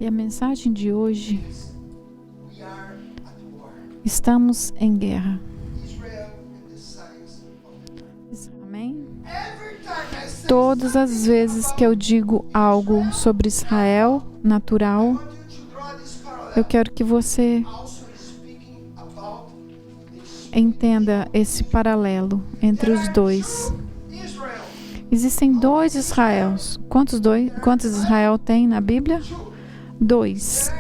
a mensagem de hoje, estamos em guerra. Amém? Todas as vezes que eu digo algo sobre Israel natural, eu quero que você entenda esse paralelo entre os dois. Existem dois Israéis. Quantos Israel tem na Bíblia? Dois.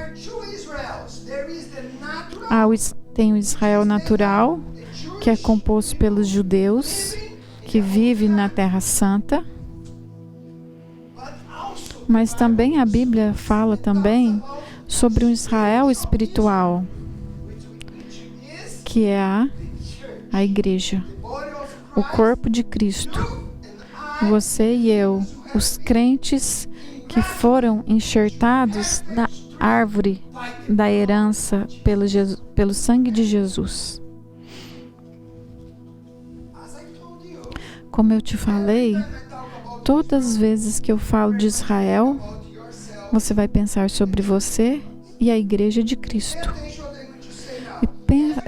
Tem o Israel natural, que é composto pelos judeus, que vive na Terra Santa. Mas também a Bíblia fala também sobre um Israel espiritual, que é a igreja, o corpo de Cristo. Você e eu, os crentes que foram enxertados na árvore da herança pelo sangue de Jesus. Como eu te falei, todas as vezes que eu falo de Israel, você vai pensar sobre você e a igreja de Cristo. E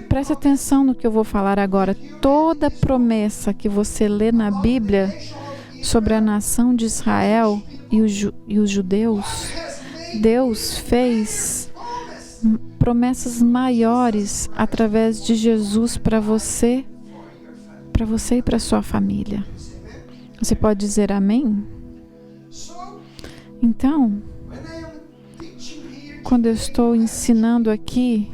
preste atenção no que eu vou falar agora. Toda promessa que você lê na Bíblia sobre a nação de Israel e os judeus, Deus fez promessas maiores através de Jesus para você e para sua família. Você pode dizer amém? Então, quando eu estou ensinando aqui,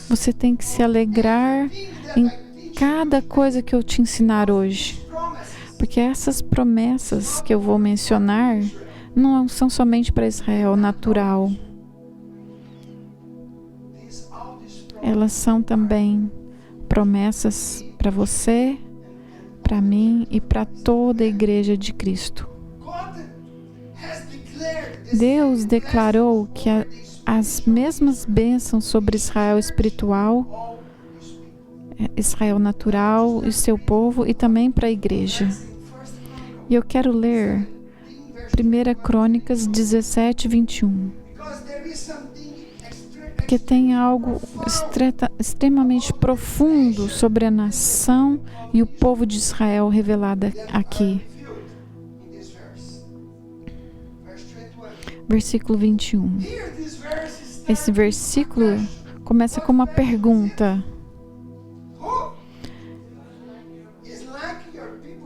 você tem que se alegrar em cada coisa que eu te ensinar hoje. Porque essas promessas que eu vou mencionar não são somente para Israel natural. Elas são também promessas para você, para mim e para toda a igreja de Cristo. Deus declarou que as mesmas bênçãos sobre Israel espiritual, Israel natural e seu povo, e também para a igreja. E eu quero ler 1 Crônicas 17, 21. Porque tem algo extremamente profundo sobre a nação e o povo de Israel revelado aqui. Versículo 21. Esse versículo começa com uma pergunta.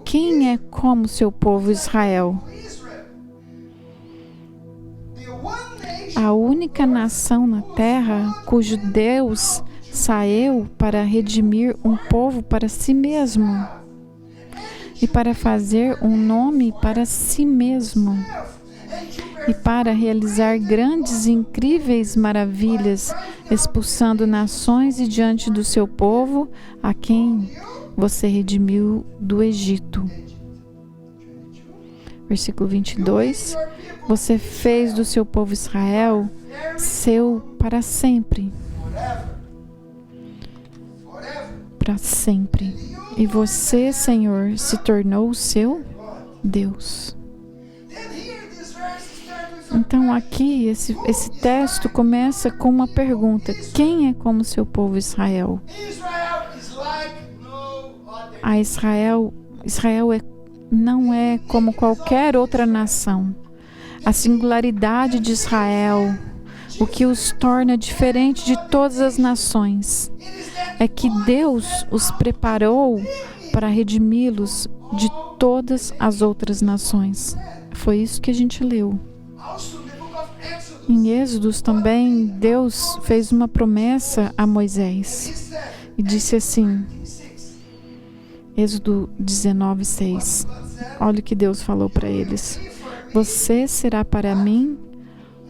Quem é como seu povo Israel? A única nação na terra cujo Deus saiu para redimir um povo para si mesmo e para fazer um nome para si mesmo e para realizar grandes e incríveis maravilhas, expulsando nações e diante do seu povo, a quem você redimiu do Egito. Versículo 22. Você fez do seu povo Israel seu para sempre. Para sempre. E você, Senhor, se tornou o seu Deus. Então aqui, esse texto começa com uma pergunta. Quem é como seu povo Israel? Israel não é como qualquer outra nação. A singularidade de Israel, o que os torna diferente de todas as nações, é que Deus os preparou para redimi-los de todas as outras nações. Foi isso que a gente leu. Em Êxodos também, Deus fez uma promessa a Moisés e disse assim, Êxodo 19, 6. Olha o que Deus falou para eles. Você será para mim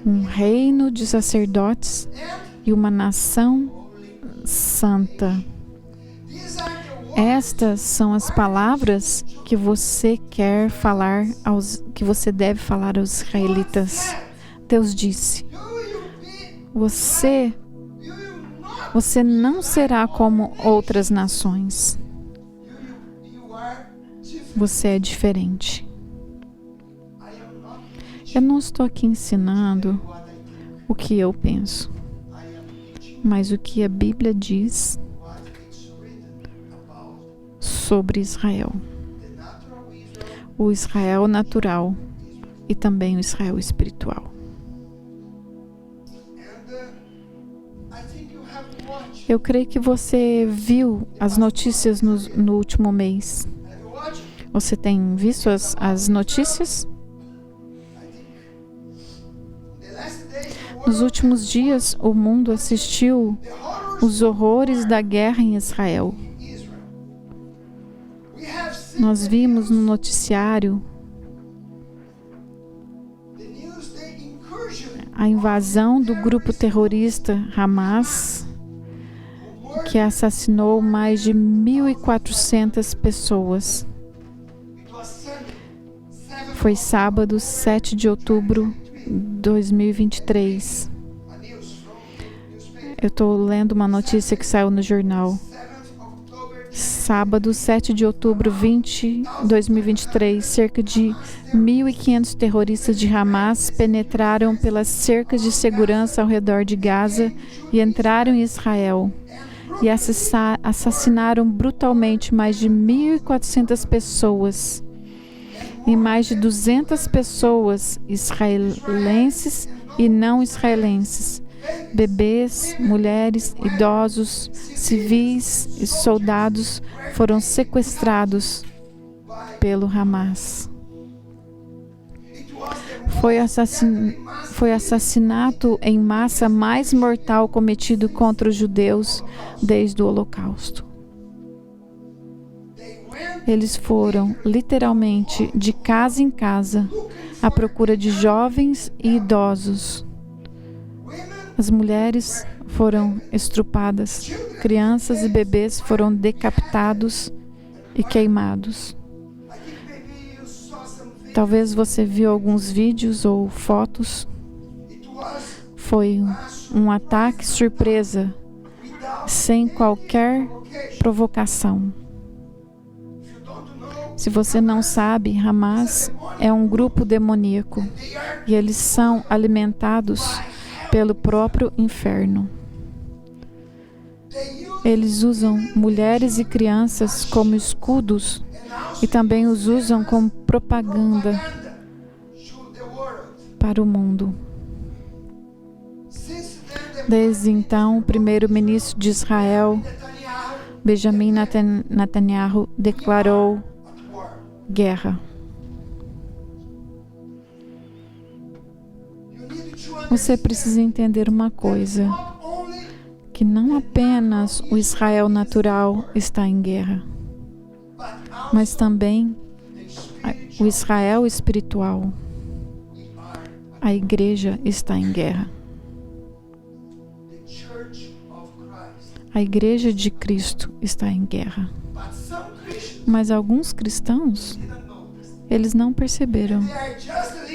um reino de sacerdotes e uma nação santa. Estas são as palavras que você que você deve falar aos israelitas. Deus disse: Você não será como outras nações. Você é diferente. Eu não estou aqui ensinando o que eu penso, mas o que a Bíblia diz sobre Israel. O Israel natural e também o Israel espiritual. Eu creio que você viu as notícias no último mês. Você tem visto as notícias? Nos últimos dias, o mundo assistiu os horrores da guerra em Israel. Nós vimos no noticiário a invasão do grupo terrorista Hamas, que assassinou mais de 1.400 pessoas. Foi sábado, 7 de outubro de 2023. Eu estou lendo uma notícia que saiu no jornal. Sábado, 7 de outubro de 2023, cerca de 1.500 terroristas de Hamas penetraram pelas cercas de segurança ao redor de Gaza e entraram em Israel e assassinaram brutalmente mais de 1.400 pessoas e mais de 200 pessoas israelenses e não israelenses. Bebês, mulheres, idosos, civis e soldados foram sequestrados pelo Hamas. Foi assassinato em massa mais mortal cometido contra os judeus desde o Holocausto. Eles foram, literalmente, de casa em casa, à procura de jovens e idosos. As mulheres foram estrupadas, crianças e bebês foram decapitados e queimados. Talvez você viu alguns vídeos ou fotos. Foi um ataque surpresa, sem qualquer provocação. Se você não sabe, Hamas é um grupo demoníaco e eles são alimentados pelo próprio inferno. Eles usam mulheres e crianças como escudos e também os usam como propaganda para o mundo. Desde então, o primeiro-ministro de Israel, Benjamin Netanyahu, declarou guerra. Você precisa entender uma coisa, que não apenas o Israel natural está em guerra, mas também o Israel espiritual. A igreja está em guerra. A igreja de Cristo está em guerra. Mas alguns cristãos, eles não perceberam.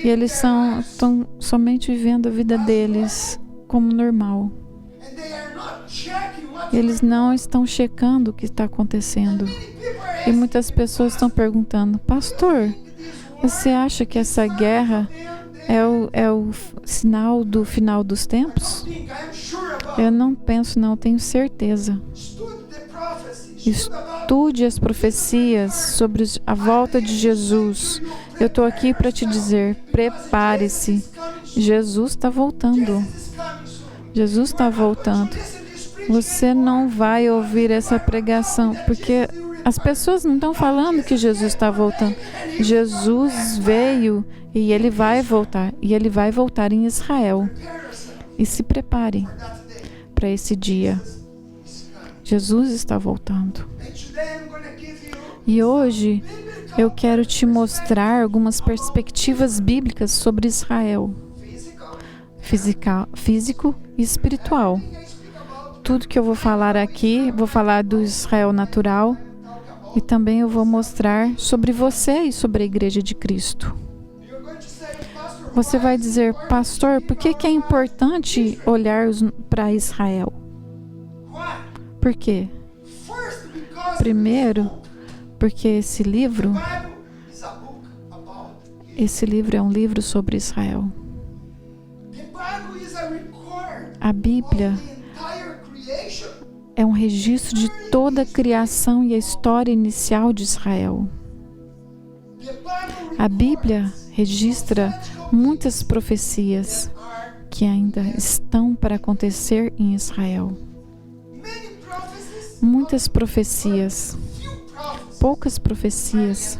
E eles estão somente vivendo a vida deles como normal. Eles não estão checando o que está acontecendo. E muitas pessoas estão perguntando: pastor, você acha que essa guerra é o sinal do final dos tempos? Eu não penso, não, tenho certeza. Estude as profecias sobre a volta de Jesus. Eu estou aqui para te dizer, prepare-se. Jesus está voltando. Jesus está voltando. Você não vai ouvir essa pregação, porque as pessoas não estão falando que Jesus está voltando. Jesus veio e Ele vai voltar. E Ele vai voltar em Israel. E se prepare para esse dia. Jesus está voltando. E hoje eu quero te mostrar algumas perspectivas bíblicas sobre Israel. Físico e espiritual. Tudo que eu vou falar aqui, vou falar do Israel natural e também eu vou mostrar sobre você e sobre a Igreja de Cristo. Você vai dizer, pastor, por que é importante olhar para Israel? Por quê? Primeiro, porque esse livro é um livro sobre Israel. A Bíblia é um registro de toda a criação e a história inicial de Israel. A Bíblia registra muitas profecias que ainda estão para acontecer em Israel. Muitas profecias, poucas profecias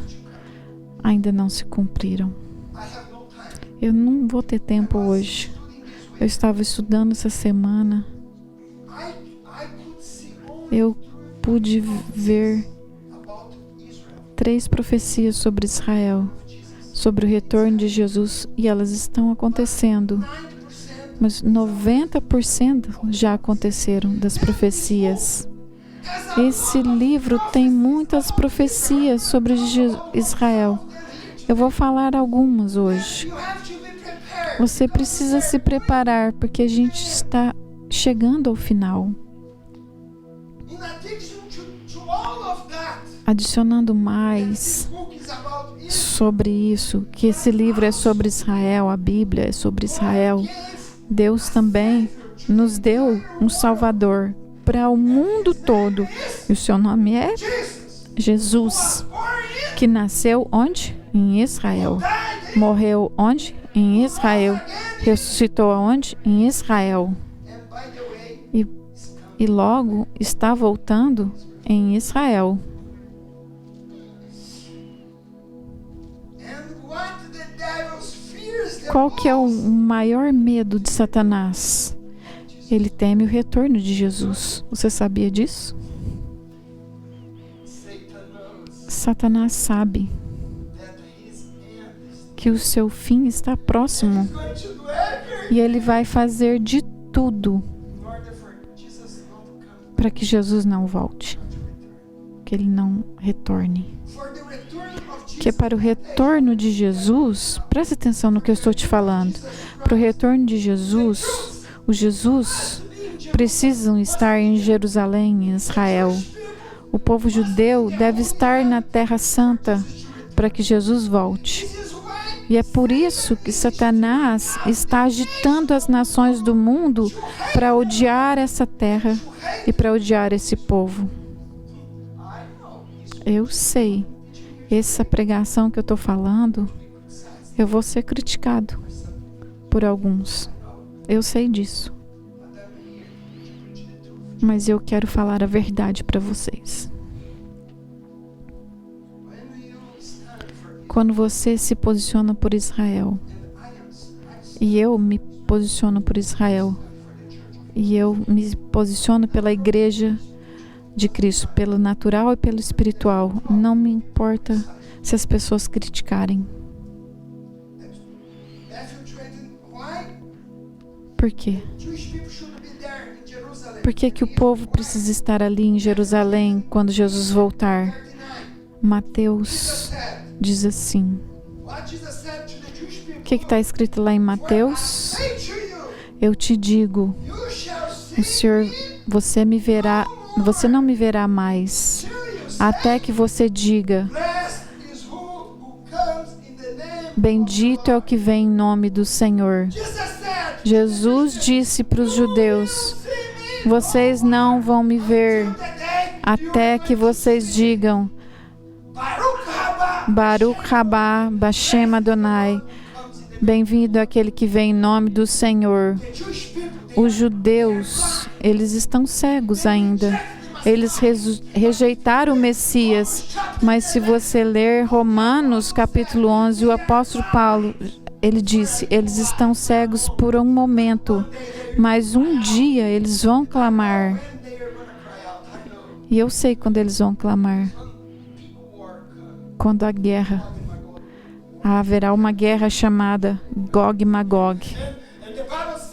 ainda não se cumpriram. Eu não vou ter tempo hoje. Eu estava estudando essa semana. Eu pude ver 3 profecias sobre Israel, sobre o retorno de Jesus, e elas estão acontecendo. Mas 90% já aconteceram das profecias. Esse livro tem muitas profecias sobre Israel. Eu vou falar algumas hoje. Você precisa se preparar, porque a gente está chegando ao final. Adicionando mais sobre isso, que esse livro é sobre Israel, a Bíblia é sobre Israel. Deus também nos deu um Salvador para o mundo todo. E o seu nome é Jesus, que nasceu onde? Em Israel. Morreu onde? Em Israel. Ressuscitou aonde? Em Israel. E logo está voltando em Israel. Qual que é o maior medo de Satanás? Ele teme o retorno de Jesus. Você sabia disso? Satanás sabe que o seu fim está próximo e ele vai fazer de tudo para que Jesus não volte, que ele não retorne. Que para o retorno de Jesus, preste atenção no que eu estou te falando, para o retorno de Jesus, os Jesus precisam estar em Jerusalém, em Israel. O povo judeu deve estar na Terra Santa para que Jesus volte. E é por isso que Satanás está agitando as nações do mundo para odiar essa terra e para odiar esse povo. Eu sei. Essa pregação que eu estou falando, eu vou ser criticado por alguns. Eu sei disso. Mas eu quero falar a verdade para vocês. Quando você se posiciona por Israel, e eu me posiciono por Israel, e eu me posiciono pela igreja de Cristo, pelo natural e pelo espiritual, não me importa se as pessoas criticarem. Por quê? Por que que o povo precisa estar ali em Jerusalém quando Jesus voltar? Mateus diz assim. O que está escrito lá em Mateus? Eu te digo, o Senhor, você não me verá mais, até que você diga: bendito é o que vem em nome do Senhor. Jesus disse para os judeus: vocês não vão me ver até que vocês digam: Baruch Rabá Bashem Adonai, bem-vindo aquele que vem em nome do Senhor. Os judeus, eles estão cegos ainda. Eles rejeitaram o Messias. Mas se você ler Romanos capítulo 11, o apóstolo Paulo, ele disse, eles estão cegos por um momento, mas um dia eles vão clamar. E eu sei quando eles vão clamar. Quando a guerra, haverá uma guerra chamada Gog e Magog.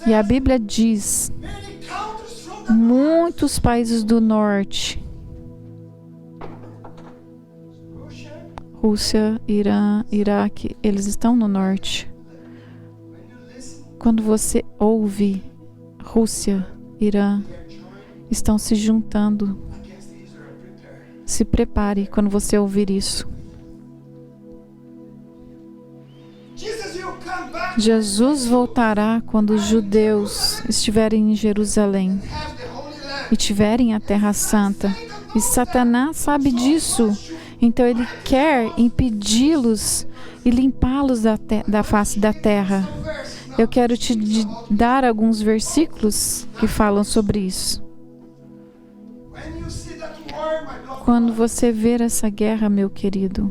E a Bíblia diz, muitos países do norte, Rússia, Irã, Iraque, eles estão no norte. Quando você ouve Rússia, Irã, estão se juntando. Se prepare quando você ouvir isso. Jesus voltará quando os judeus estiverem em Jerusalém e tiverem a Terra Santa. E Satanás sabe disso. Então ele quer impedi-los e limpá-los da face da terra. Eu quero te dar alguns versículos que falam sobre isso. Quando você ver essa guerra, meu querido,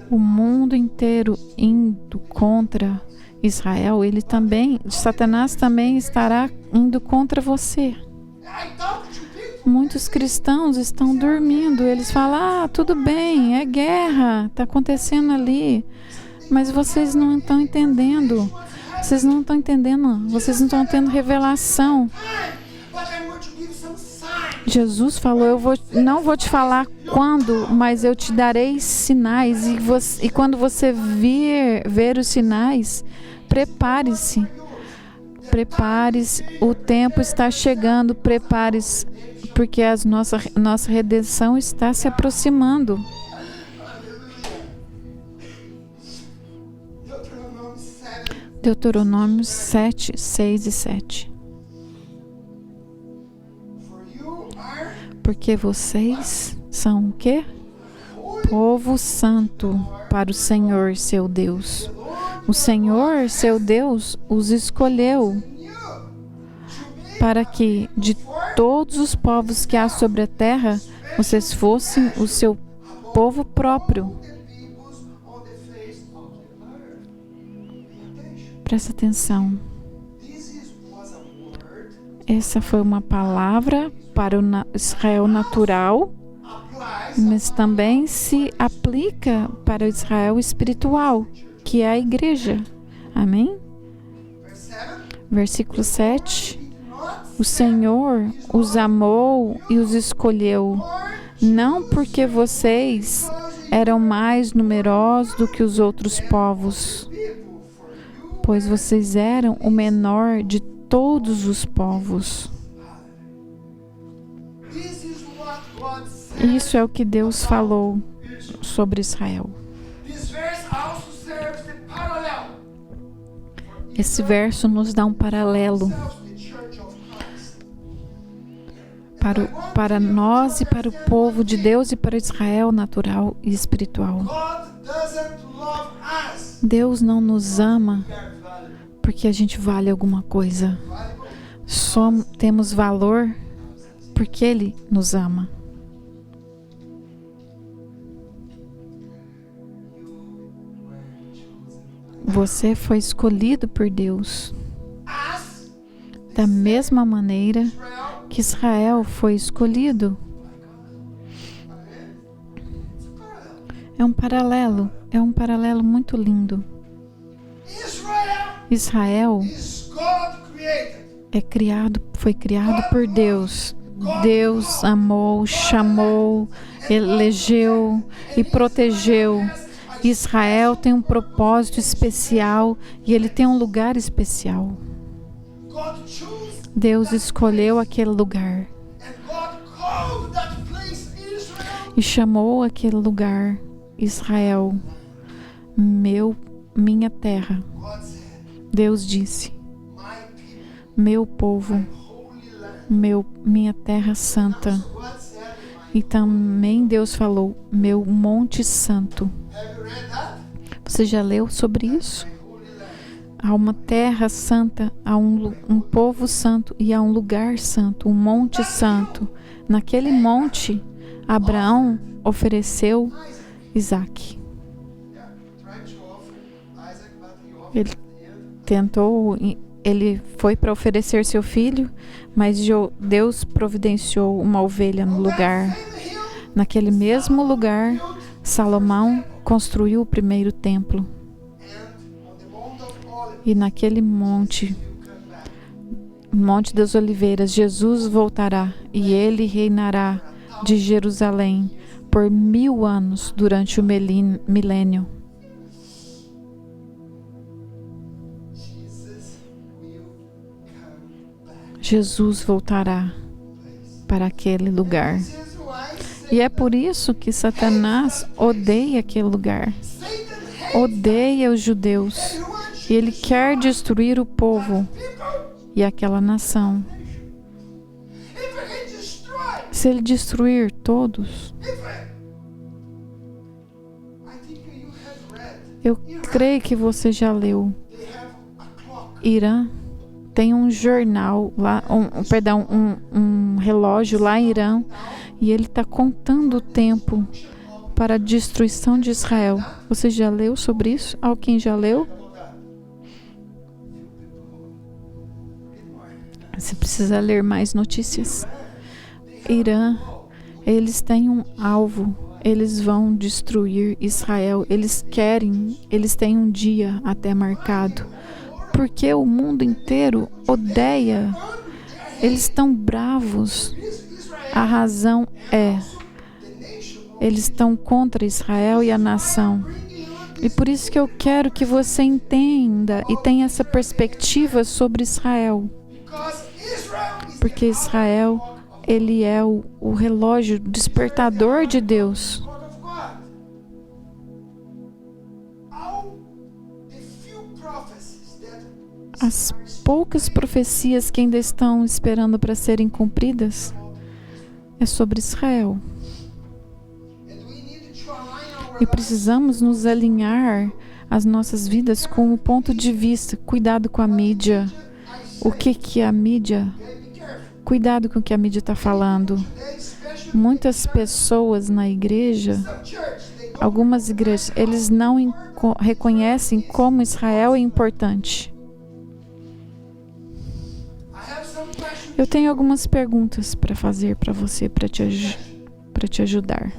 o mundo inteiro indo contra Israel, Satanás também estará indo contra você. Muitos cristãos estão dormindo. Eles falam, tudo bem, é guerra, está acontecendo ali. Mas vocês não estão entendendo. Vocês não estão entendendo. Vocês não estão tendo revelação. Jesus falou, não vou te falar quando, mas eu te darei sinais. E quando você ver os sinais, prepare-se. Prepare-se, o tempo está chegando, prepare-se, porque a nossa redenção está se aproximando. Deuteronômio 7, 6 e 7. Porque vocês são o quê? Povo santo para o Senhor, seu Deus. O Senhor, seu Deus, os escolheu para que, de todos os povos que há sobre a terra, vocês fossem o seu povo próprio. Presta atenção. Essa foi uma palavra para o Israel natural, mas também se aplica para o Israel espiritual, que é a igreja. Amém? Versículo 7. O Senhor os amou e os escolheu, não porque vocês eram mais numerosos do que os outros povos, pois vocês eram o menor de todos os povos. Isso é o que Deus falou sobre Israel. Esse verso nos dá um paralelo para nós e para o povo de Deus e para Israel natural e espiritual. Deus não nos ama porque a gente vale alguma coisa. Temos valor porque Ele nos ama. Você foi escolhido por Deus da mesma maneira que Israel foi escolhido. É um paralelo muito lindo. Israel foi criado por Deus. Deus amou, chamou, elegeu e protegeu. Israel tem um propósito especial e ele tem um lugar especial. Deus escolheu aquele lugar e chamou aquele lugar Israel, minha terra. Deus disse, meu povo, minha terra santa. E também Deus falou, meu monte santo. Você já leu sobre isso? Há uma terra santa, há um povo santo e há um lugar santo, um monte santo. Naquele monte, Abraão ofereceu Isaac. Ele foi para oferecer seu filho, mas Deus providenciou uma ovelha no lugar. Naquele mesmo lugar, Salomão construiu o primeiro templo. E naquele monte das Oliveiras, Jesus voltará e ele reinará de Jerusalém por 1000 anos durante o milênio. Jesus voltará para aquele lugar. E é por isso que Satanás odeia aquele lugar, odeia os judeus. E ele quer destruir o povo e aquela nação. Se ele destruir todos, eu creio que você já leu. Irã tem um jornal lá, um relógio lá em Irã, e ele está contando o tempo para a destruição de Israel. Você já leu sobre isso? Alguém já leu? Você precisa ler mais notícias. Irã, eles têm um alvo. Eles vão destruir Israel. Eles têm um dia até marcado. Porque o mundo inteiro odeia. Eles estão bravos. A razão é, eles estão contra Israel e a nação. E por isso que eu quero que você entenda e tenha essa perspectiva sobre Israel. Porque Israel, ele é o relógio despertador de Deus. As poucas profecias que ainda estão esperando para serem cumpridas é sobre Israel. E precisamos nos alinhar as nossas vidas com o ponto de vista. Cuidado com a mídia. O que é a mídia? Cuidado com o que a mídia está falando. Muitas pessoas na igreja, algumas igrejas, eles não reconhecem como Israel é importante. Eu tenho algumas perguntas para fazer para você, para te ajudar.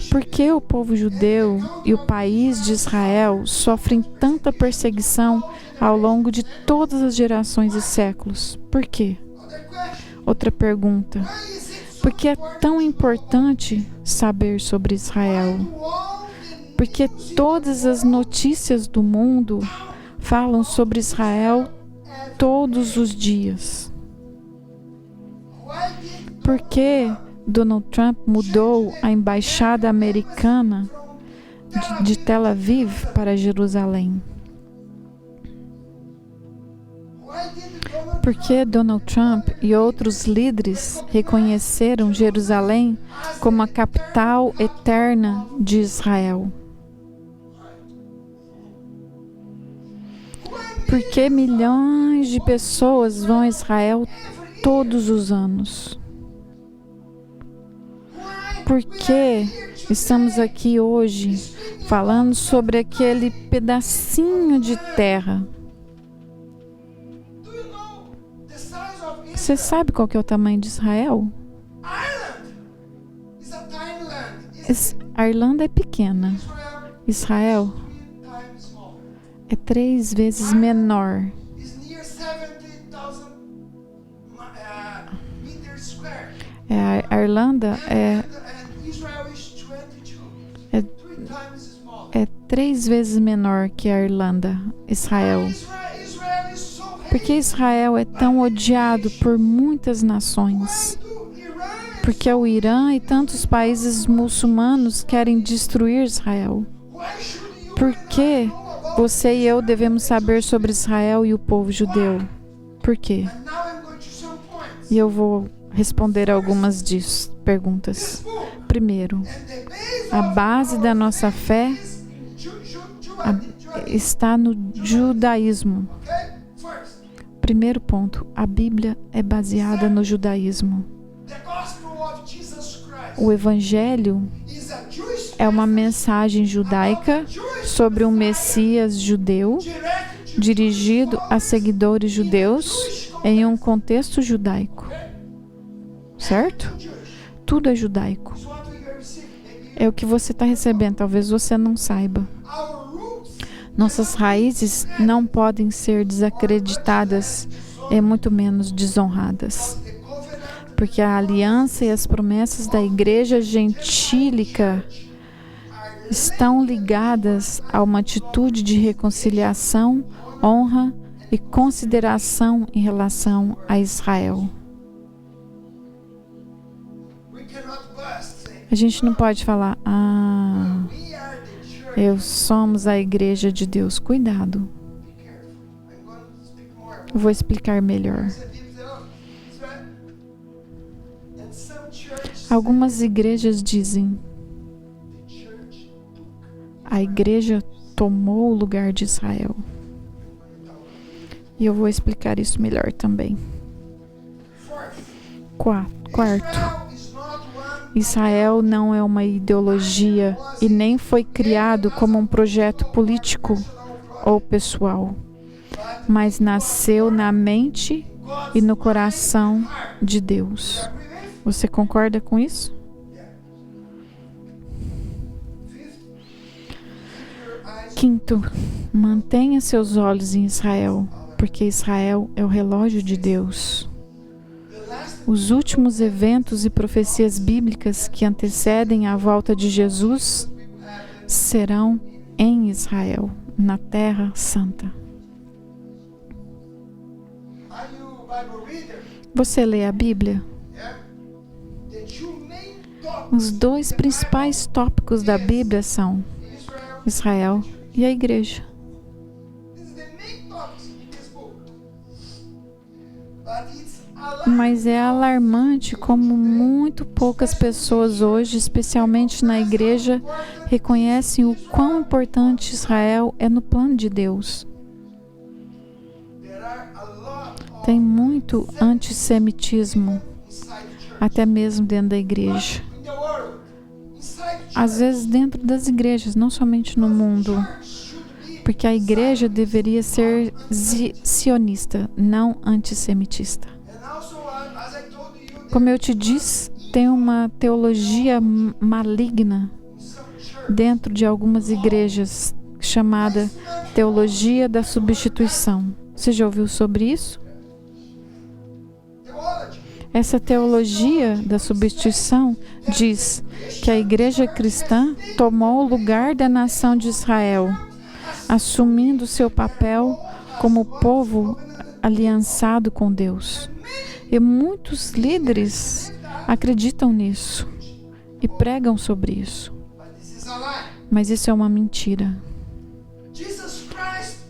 Por que o povo judeu e o país de Israel sofrem tanta perseguição ao longo de todas as gerações e séculos? Por quê? Outra pergunta. Por que é tão importante saber sobre Israel? Porque todas as notícias do mundo falam sobre Israel todos os dias. Por que Donald Trump mudou a embaixada americana de Tel Aviv para Jerusalém? Por que Donald Trump e outros líderes reconheceram Jerusalém como a capital eterna de Israel? Por que milhões de pessoas vão a Israel todos os anos? Por que estamos aqui hoje falando sobre aquele pedacinho de terra? Você sabe qual que é o tamanho de Israel? A Irlanda é pequena. Israel é 3 vezes menor. A Irlanda é 3 vezes menor que a Irlanda, Israel. Porque Israel é tão odiado por muitas nações? Porque o Irã e tantos países muçulmanos querem destruir Israel. Por que você e eu devemos saber sobre Israel e o povo judeu? Por quê? E eu vou responder algumas perguntas. Primeiro, a base da nossa fé está no judaísmo. Primeiro ponto, a Bíblia é baseada no judaísmo. O Evangelho é uma mensagem judaica sobre um Messias judeu, dirigido a seguidores judeus em um contexto judaico. Certo? Tudo é judaico. É o que você está recebendo, talvez você não saiba. Nossas raízes não podem ser desacreditadas e muito menos desonradas. Porque a aliança e as promessas da igreja gentílica estão ligadas a uma atitude de reconciliação, honra e consideração em relação a Israel. A gente não pode falar, somos a igreja de Deus. Cuidado. Eu vou explicar melhor. Algumas igrejas dizem, a igreja tomou o lugar de Israel. E eu vou explicar isso melhor também. Quarto, Israel não é uma ideologia e nem foi criado como um projeto político ou pessoal, mas nasceu na mente e no coração de Deus. Você concorda com isso? Quinto, mantenha seus olhos em Israel, porque Israel é o relógio de Deus. Os últimos eventos e profecias bíblicas que antecedem a volta de Jesus serão em Israel, na Terra Santa. Você lê a Bíblia? Os dois principais tópicos da Bíblia são Israel e a igreja. Mas é alarmante como muito poucas pessoas hoje, especialmente na igreja, reconhecem o quão importante Israel é no plano de Deus. Tem muito antissemitismo, até mesmo dentro da igreja. Às vezes dentro das igrejas, não somente no mundo. Porque a igreja deveria ser sionista, não antissemitista. Como eu te disse, tem uma teologia maligna dentro de algumas igrejas chamada teologia da substituição. Você já ouviu sobre isso? Essa teologia da substituição diz que a igreja cristã tomou o lugar da nação de Israel, assumindo seu papel como povo aliançado com Deus. E muitos líderes acreditam nisso e pregam sobre isso. Mas isso é uma mentira.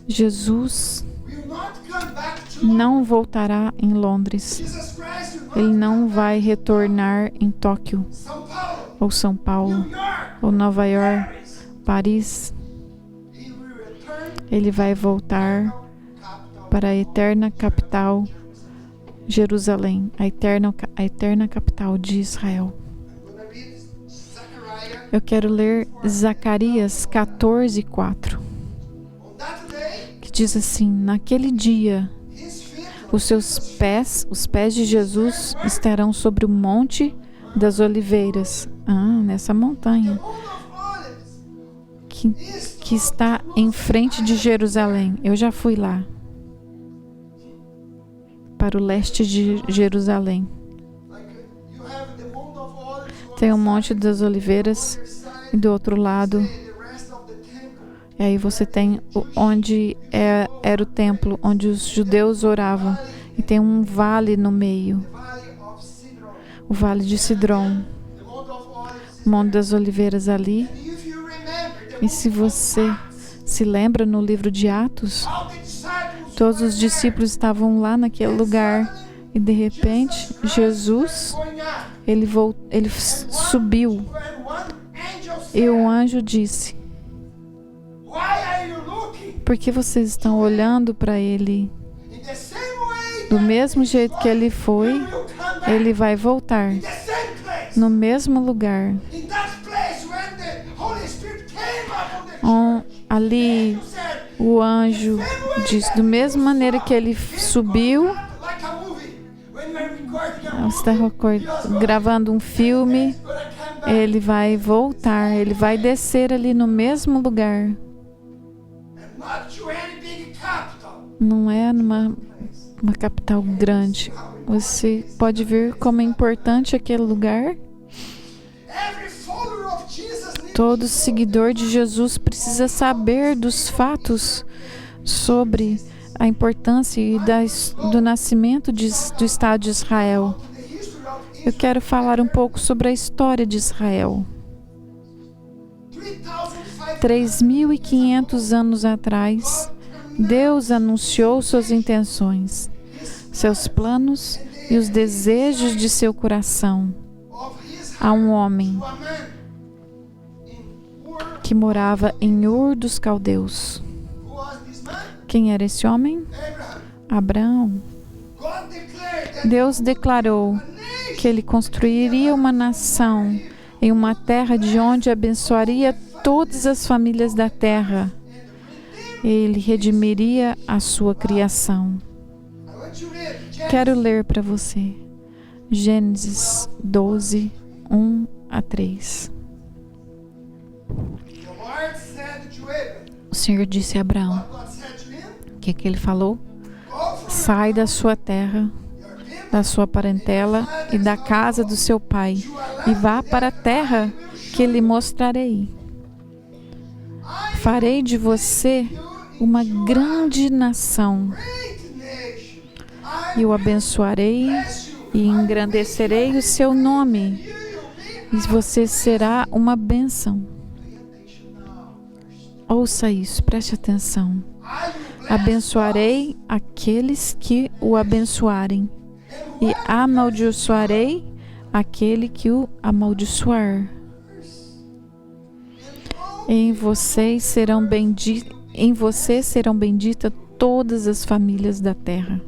Jesus não voltará em Londres. Ele não vai retornar em Tóquio, ou São Paulo, ou Nova York, Paris. Ele vai voltar para a eterna capital, Jerusalém, a eterna capital de Israel. Eu quero ler Zacarias 14:4, que diz assim: naquele dia, os pés de Jesus estarão sobre o Monte das Oliveiras, nessa montanha, que está em frente de Jerusalém. Eu já fui lá, para o leste de Jerusalém. Tem o Monte das Oliveiras e do outro lado, e aí você tem onde era o templo, onde os judeus oravam, e tem um vale no meio, o Vale de Sidrom, o Monte das Oliveiras ali. E se você se lembra, no livro de Atos, todos os discípulos estavam lá naquele lugar, e de repente Jesus ele subiu, e o anjo disse: por que vocês estão olhando para ele? Do mesmo jeito que ele foi, ele vai voltar no mesmo lugar. Ali o anjo diz: da mesma maneira que ele subiu, você está gravando um filme, ele vai voltar, ele vai descer ali no mesmo lugar. Não é numa capital grande. Você pode ver como é importante aquele lugar. Todo seguidor de Jesus precisa saber dos fatos sobre a importância do nascimento do Estado de Israel Eu quero falar um pouco sobre a história de Israel. 3.500 anos atrás, Deus anunciou suas intenções, seus planos e os desejos de seu coração a um homem que morava em Ur dos Caldeus. Quem era esse homem? Abraão. Deus declarou que ele construiria uma nação em uma terra de onde abençoaria todas as famílias da terra. Ele redimiria a sua criação. Quero ler para você Gênesis 12, 1 a 3. O Senhor disse a Abraão, o que ele falou? Sai da sua terra, da sua parentela e da casa do seu pai, e vá para a terra que lhe mostrarei. Farei de você uma grande nação, e o abençoarei e engrandecerei o seu nome, e você será uma bênção. Ouça isso, preste atenção. Abençoarei aqueles que o abençoarem, e amaldiçoarei aquele que o amaldiçoar. Em você serão benditas todas as famílias da terra.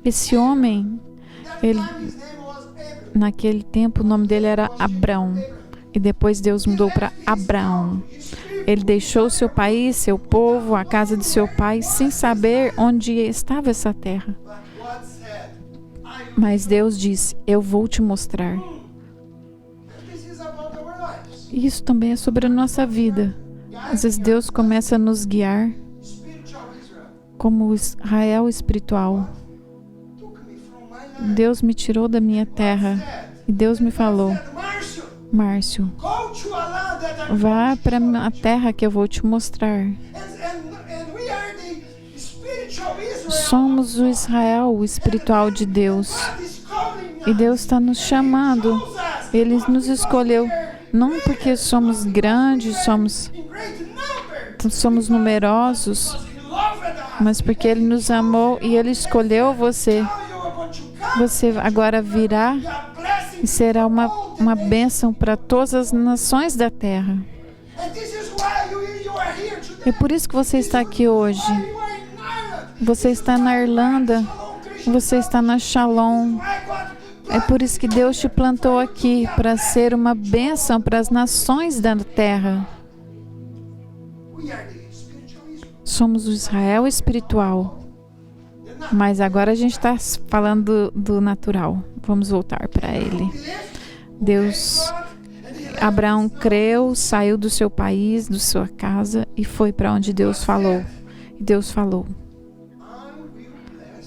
Esse homem, naquele tempo o nome dele era Abrão, e depois Deus mudou para Abraão. Ele deixou seu país, seu povo, a casa de seu pai, sem saber onde estava essa terra. Mas Deus disse, eu vou te mostrar. Isso também é sobre a nossa vida. Às vezes Deus começa a nos guiar como Israel espiritual. Deus me tirou da minha terra e Deus me falou, Márcio, vá para a terra que eu vou te mostrar. Somos o Israel, o espiritual de Deus. E Deus está nos chamando. Ele nos escolheu não porque somos grandes, somos numerosos, mas porque Ele nos amou e Ele escolheu você. Você agora virá e será uma bênção para todas as nações da terra. É por isso que você está aqui hoje. Você está na Irlanda, você está na Shalom. É por isso que Deus te plantou aqui, para ser uma bênção para as nações da terra. Somos o Israel espiritual. Mas agora a gente está falando do natural. Vamos voltar para ele. Abraão creu, saiu do seu país, da sua casa e foi para onde Deus falou. E Deus falou,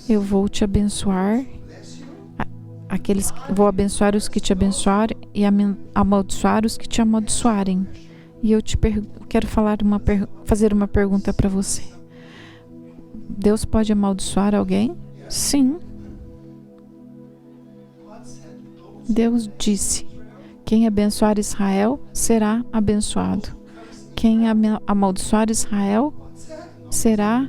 eu vou te abençoar, vou abençoar os que te abençoarem e amaldiçoar os que te amaldiçoarem. E eu quero fazer uma pergunta para você. Deus pode amaldiçoar alguém? Sim. Deus disse, quem abençoar Israel será abençoado. Quem amaldiçoar Israel será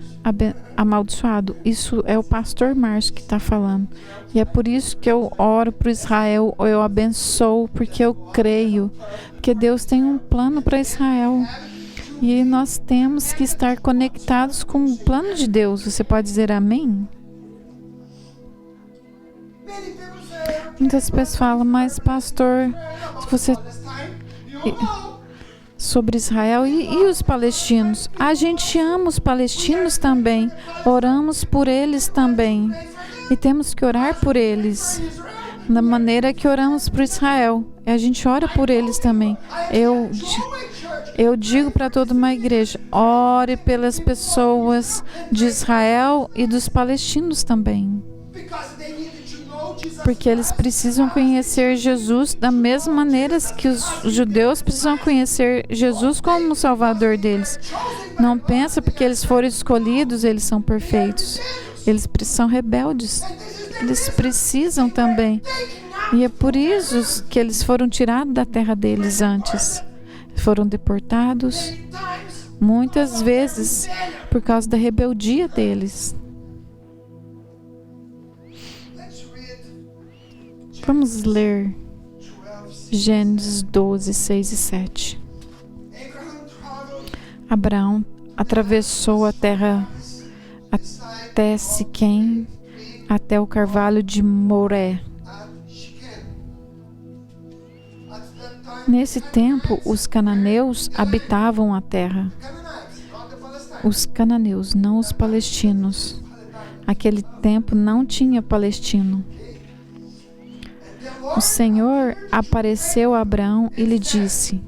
amaldiçoado. Isso é o pastor Márcio que está falando. E é por isso que eu oro para Israel, eu abençoo, porque eu creio. Porque Deus tem um plano para Israel. E nós temos que estar conectados com o plano de Deus. Você pode dizer amém? Muitas pessoas falam, mas pastor, se você... sobre Israel e os palestinos. A gente ama os palestinos também. Oramos por eles também. E temos que orar por eles. Da maneira que oramos por Israel. E a gente ora por eles também. Eu digo para toda uma igreja, ore pelas pessoas de Israel e dos palestinos também. Porque eles precisam conhecer Jesus da mesma maneira que os judeus precisam conhecer Jesus como o Salvador deles. Não pensa porque eles foram escolhidos, eles são perfeitos. Eles são rebeldes. Eles precisam também. E é por isso que eles foram tirados da terra deles antes. Foram deportados muitas vezes por causa da rebeldia deles. Vamos ler Gênesis 12, 6 e 7. Abraão atravessou a terra até Siquém, até o carvalho de Moré. Nesse tempo, os cananeus habitavam a terra. Os cananeus, não os palestinos. Aquele tempo não tinha palestino. O Senhor apareceu a Abraão e lhe disse: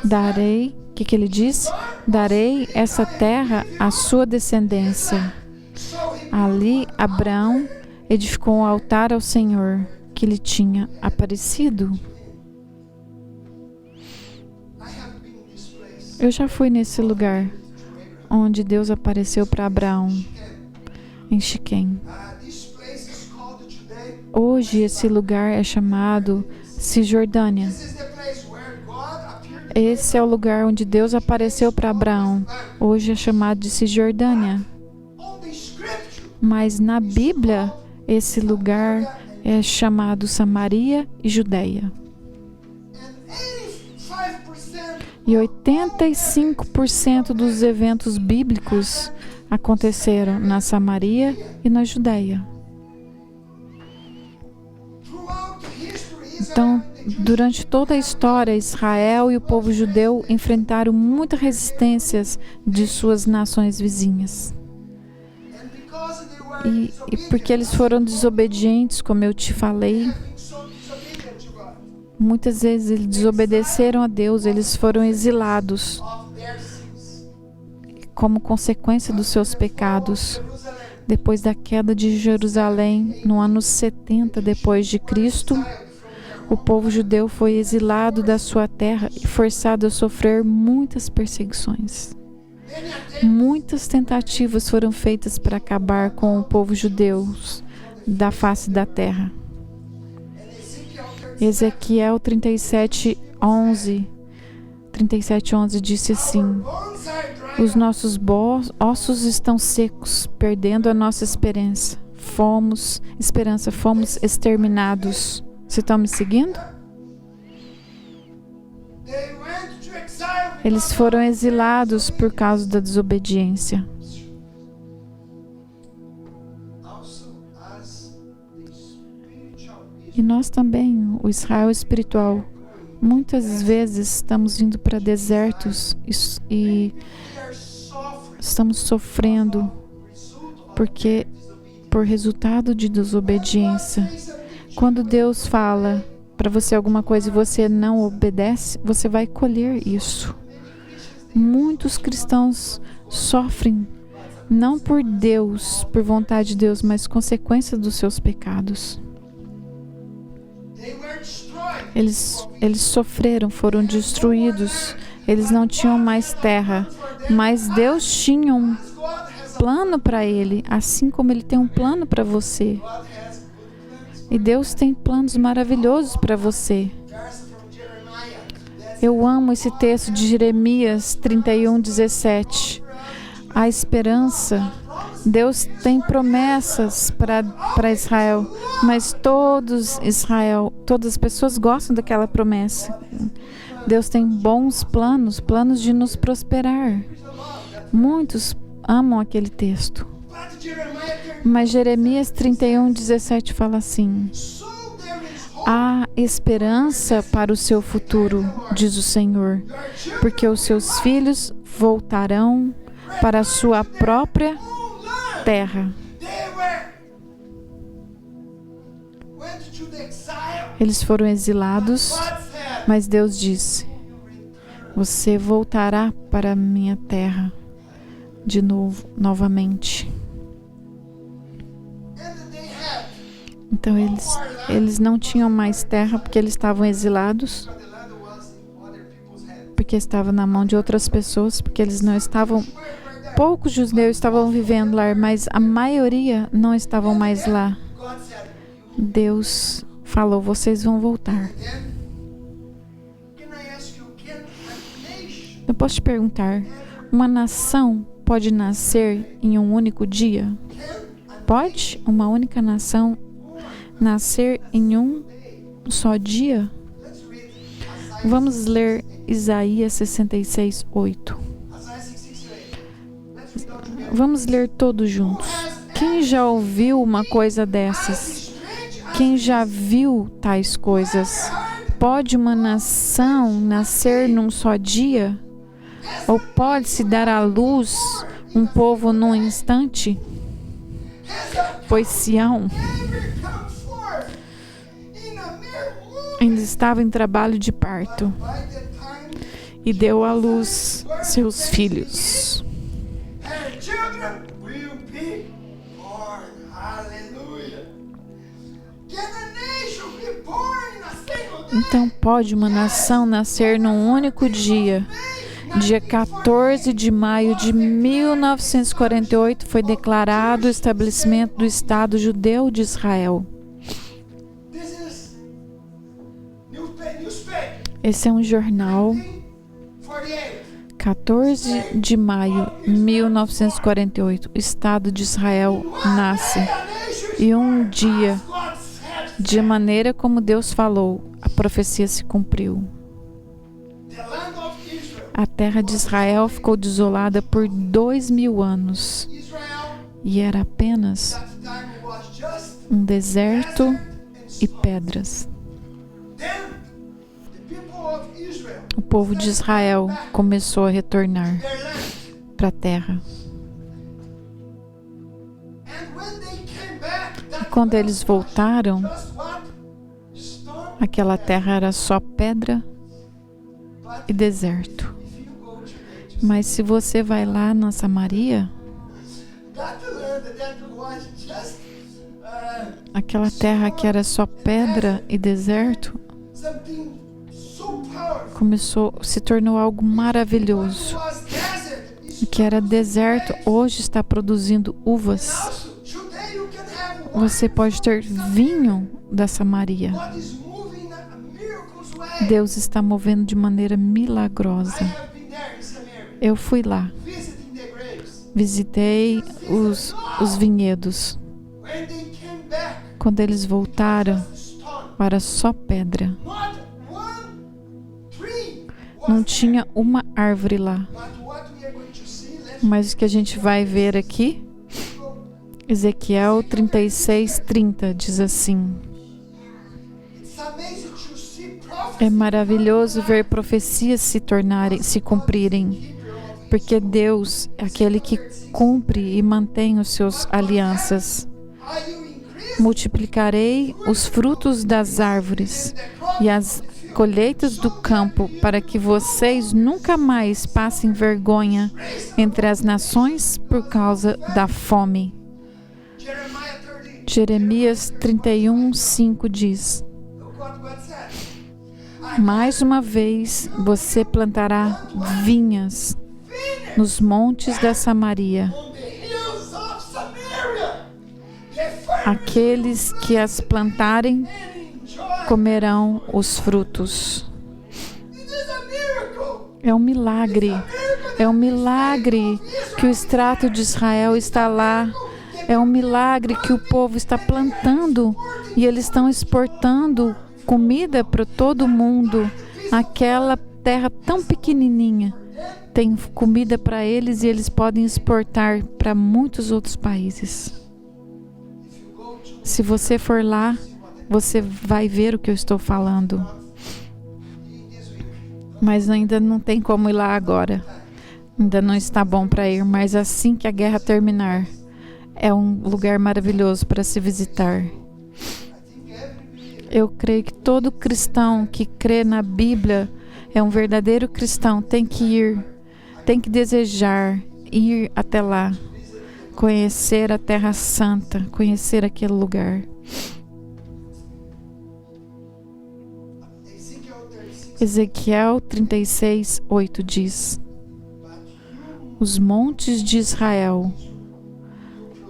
Darei, o que ele disse? Darei essa terra à sua descendência. Ali, Abraão edificou um altar ao Senhor, que lhe tinha aparecido. Eu já fui nesse lugar onde Deus apareceu para Abraão, em Siquém. Hoje esse lugar é chamado Cisjordânia. Esse é o lugar onde Deus apareceu para Abraão. Hoje é chamado de Cisjordânia. Mas na Bíblia, esse lugar é chamado Samaria e Judeia. E 85% dos eventos bíblicos aconteceram na Samaria e na Judeia. Então, durante toda a história, Israel e o povo judeu enfrentaram muitas resistências de suas nações vizinhas. E porque eles foram desobedientes, como eu te falei, muitas vezes eles desobedeceram a Deus, eles foram exilados como consequência dos seus pecados. Depois da queda de Jerusalém, no ano 70 depois de Cristo, o povo judeu foi exilado da sua terra e forçado a sofrer muitas perseguições. Muitas tentativas foram feitas para acabar com o povo judeu da face da terra. Ezequiel 37:11 disse assim: Os nossos ossos estão secos, perdendo a nossa esperança. Fomos exterminados. Vocês estão me seguindo? Eles foram exilados por causa da desobediência. E nós também, o Israel espiritual, muitas vezes estamos indo para desertos e estamos sofrendo por resultado de desobediência. Quando Deus fala para você alguma coisa e você não obedece, você vai colher isso. Muitos cristãos sofrem, não por Deus, por vontade de Deus, mas consequência dos seus pecados. Eles sofreram, foram destruídos, eles não tinham mais terra, mas Deus tinha um plano para ele, assim como Ele tem um plano para você. E Deus tem planos maravilhosos para você. Eu amo esse texto de Jeremias 31:17. A esperança. Deus tem promessas para Israel, mas todas as pessoas gostam daquela promessa. Deus tem bons planos de nos prosperar. Muitos amam aquele texto. Mas Jeremias 31:17 fala assim: há esperança para o seu futuro, diz o Senhor, porque os seus filhos voltarão para a sua própria terra. Eles foram exilados, mas Deus disse: você voltará para a minha terra novamente. Então eles não tinham mais terra porque eles estavam exilados, porque estava na mão de outras pessoas, porque eles não estavam... Poucos judeus estavam vivendo lá, mas a maioria não estavam mais lá. Deus falou, vocês vão voltar. Eu posso te perguntar, uma nação pode nascer em um único dia? Pode uma única nação nascer em um só dia? Vamos ler Isaías 66, 8. Vamos ler todos juntos. Quem já ouviu uma coisa dessas? Quem já viu tais coisas? Pode uma nação nascer num só dia? Ou pode-se dar à luz um povo num instante? Pois Sião ainda estava em trabalho de parto e deu à luz seus filhos. Então pode uma nação nascer num único dia. Dia 14 de maio de 1948 foi declarado o estabelecimento do Estado Judeu de Israel. Esse é um jornal. 14 de maio de 1948, o Estado de Israel nasce. E um dia, de maneira como Deus falou, a profecia se cumpriu. A terra de Israel ficou desolada por 2000 anos. E era apenas um deserto e pedras. O povo de Israel começou a retornar para a terra. E quando eles voltaram, aquela terra era só pedra e deserto. Mas se você vai lá na Samaria, aquela terra que era só pedra e deserto, se tornou algo maravilhoso. O que era deserto, hoje está produzindo uvas. Você pode ter vinho da Samaria. Deus está movendo de maneira milagrosa. Eu fui lá. Visitei os vinhedos. Quando eles voltaram, era só pedra. Não tinha uma árvore lá. Mas o que a gente vai ver aqui, Ezequiel 36:30 diz assim: é maravilhoso ver profecias se cumprirem, porque Deus é aquele que cumpre e mantém os seus alianças. Multiplicarei os frutos das árvores e as colheitas do campo, para que vocês nunca mais passem vergonha entre as nações por causa da fome. Jeremias 31:5 diz: mais uma vez você plantará vinhas nos montes da Samaria. Aqueles que as plantarem comerão os frutos. É um milagre. É um milagre que o extrato de Israel está lá. É um milagre que o povo está plantando e eles estão exportando comida para todo mundo. Aquela terra tão pequenininha tem comida para eles e eles podem exportar para muitos outros países. Se você for lá, você vai ver o que eu estou falando. Mas ainda não tem como ir lá agora. Ainda não está bom para ir, mas assim que a guerra terminar, é um lugar maravilhoso para se visitar. Eu creio que todo cristão que crê na Bíblia é um verdadeiro cristão, tem que ir, tem que desejar ir até lá, conhecer a Terra Santa, conhecer aquele lugar. Ezequiel 36:8 diz: os montes de Israel,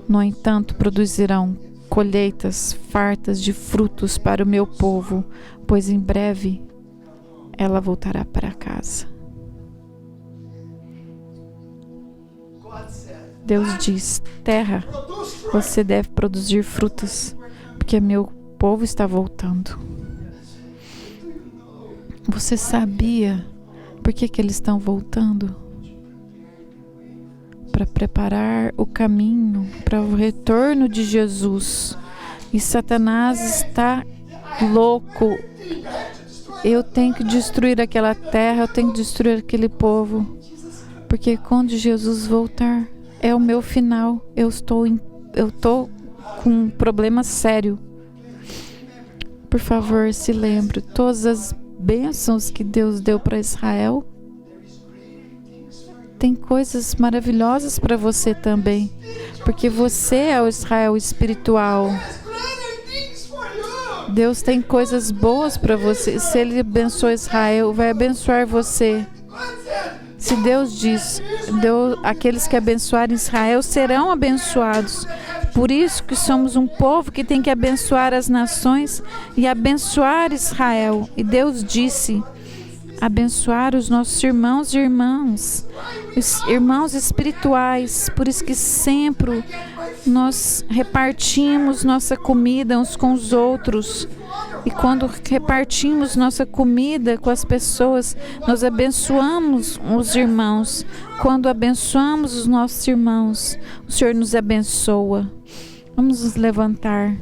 no entanto, produzirão colheitas fartas de frutos para o meu povo, pois em breve ela voltará para casa. Deus diz: terra, você deve produzir frutos, porque meu povo está voltando. Você sabia por que eles estão voltando? Para preparar o caminho para o retorno de Jesus. E Satanás está louco. Eu tenho que destruir aquela terra, eu tenho que destruir aquele povo. Porque quando Jesus voltar, é o meu final. Eu estou com um problema sério. Por favor, se lembre, todas as bênçãos que Deus deu para Israel, tem coisas maravilhosas para você também, porque você é o Israel espiritual. Deus tem coisas boas para você. Se Ele abençoa Israel, vai abençoar você. Se Deus diz, aqueles que abençoarem Israel serão abençoados. Por isso que somos um povo que tem que abençoar as nações e abençoar Israel. E Deus disse: abençoar os nossos irmãos e irmãs, os irmãos espirituais. Por isso que sempre nós repartimos nossa comida uns com os outros. E quando repartimos nossa comida com as pessoas, nós abençoamos os irmãos. Quando abençoamos os nossos irmãos, o Senhor nos abençoa. Vamos nos levantar.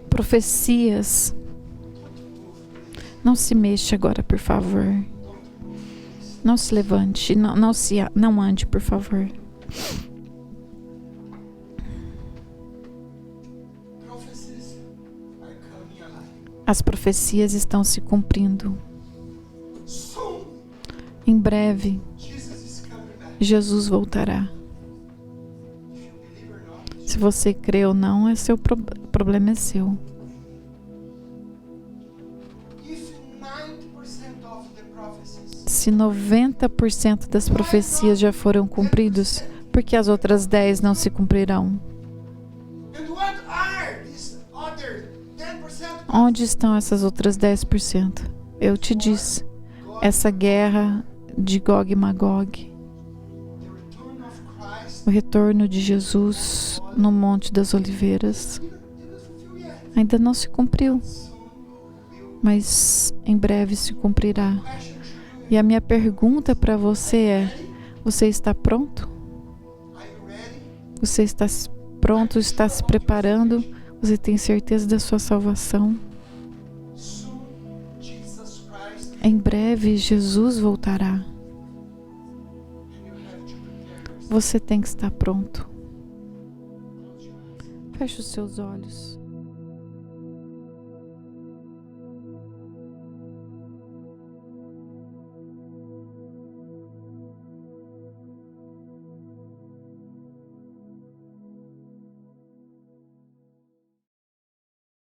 Profecias. Não se mexa agora, por favor. Não se levante, não ande, por favor. As profecias estão se cumprindo. Em breve, Jesus voltará. Se você crê ou não, seu problema é seu. Se 90% das profecias já foram cumpridas, por que as outras 10 não se cumprirão? Onde estão essas outras 10%? Eu te disse, essa guerra de Gog e Magog, o retorno de Jesus no Monte das Oliveiras, ainda não se cumpriu, mas em breve se cumprirá. E a minha pergunta para você é: você está pronto? Você está pronto? Está se preparando? Você tem certeza da sua salvação? Em breve, Jesus voltará. Você tem que estar pronto. Feche os seus olhos.